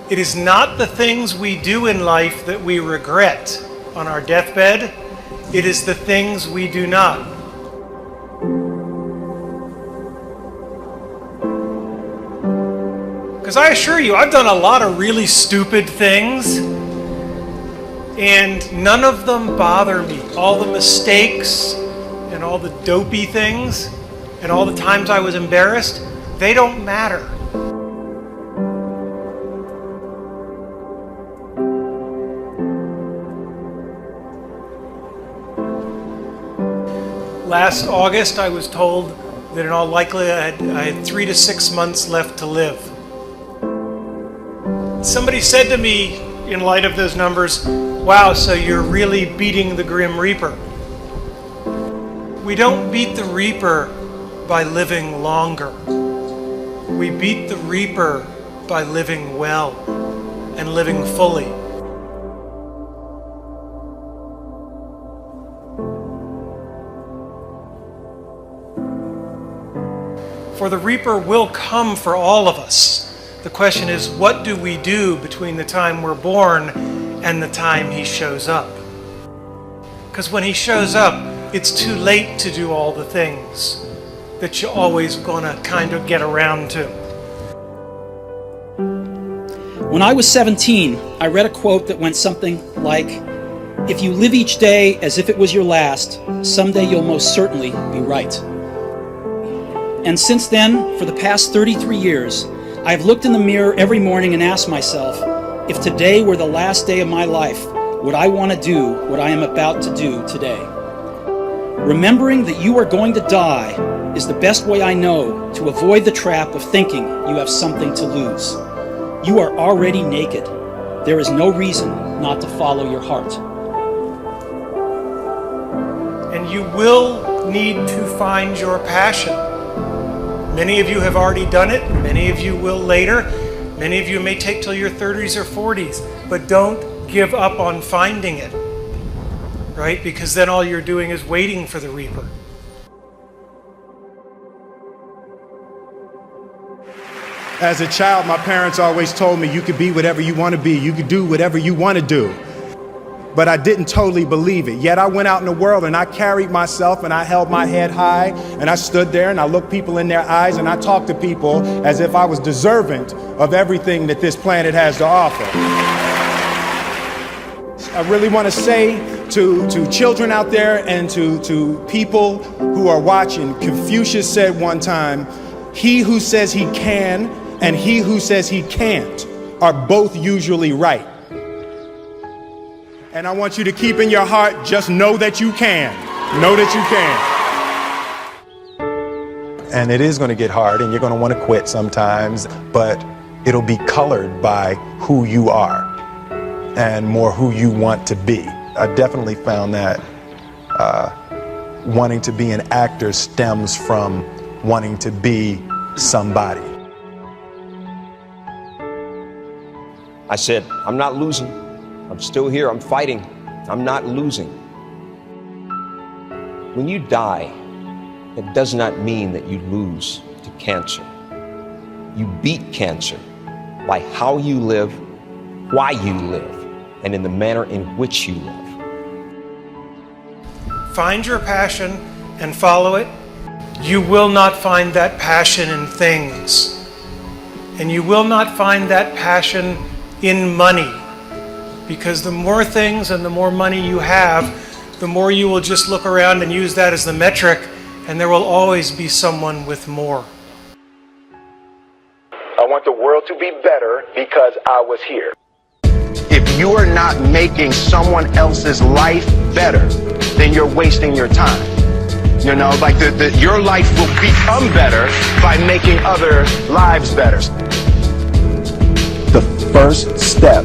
It is not the things we do in life that we regret on our deathbed. It is the things we do not. Because I assure you, I've done a lot of really stupid things, and none of them bother me. All the mistakes and all the dopey things and all the times I was embarrassed, they don't matter. Last August, I was told that in all likelihood I had 3 to 6 months left to live. Somebody said to me, in light of those numbers, "Wow, so you're really beating the Grim Reaper." We don't beat the Reaper by living longer. We beat the Reaper by living well and living fully. For the Reaper will come for all of us. The question is, what do we do between the time we're born and the time he shows up? Because when he shows up, it's too late to do all the things that you're always going to kind of get around to. When I was 17, I read a quote that went something like, "If you live each day as if it was your last, someday you'll most certainly be right." And since then, for the past 33 years, I've looked in the mirror every morning and asked myself, if today were the last day of my life, would I want to do what I am about to do today? Remembering that you are going to die is the best way I know to avoid the trap of thinking you have something to lose. You are already naked. There is no reason not to follow your heart. And you will need to find your passion. Many of you have already done it. Many of you will later. Many of you may take till your 30s or 40s. But don't give up on finding it, right? Because then all you're doing is waiting for the Reaper. As a child, my parents always told me you could be whatever you want to be. You could do whatever you want to do. But I didn't totally believe it. Yet I went out in the world and I carried myself and I held my head high and I stood there and I looked people in their eyes and I talked to people as if I was deserving of everything that this planet has to offer. I really want to say to children out there and to people who are watching, Confucius said one time, "He who says he can and he who says he can't are both usually right." And I want you to keep in your heart, just know that you can. Know that you can. And it is going to get hard and you're going to want to quit sometimes, but it'll be colored by who you are and more who you want to be. I definitely found that wanting to be an actor stems from wanting to be somebody. I said, I'm not losing. I'm still here, I'm fighting, I'm not losing. When you die, it does not mean that you lose to cancer. You beat cancer by how you live, why you live, and in the manner in which you live. Find your passion and follow it. You will not find that passion in things. And you will not find that passion in money. Because the more things and the more money you have, the more you will just look around and use that as the metric, and there will always be someone with more. I want the world to be better because I was here. If you are not making someone else's life better, then you're wasting your time. You know, like your life will become better by making other lives better. The first step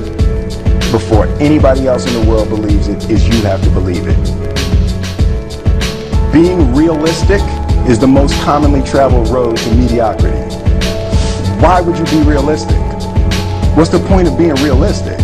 before anybody else in the world believes it is you have to believe it. Being realistic is the most commonly traveled road to mediocrity. Why would you be realistic? What's the point of being realistic?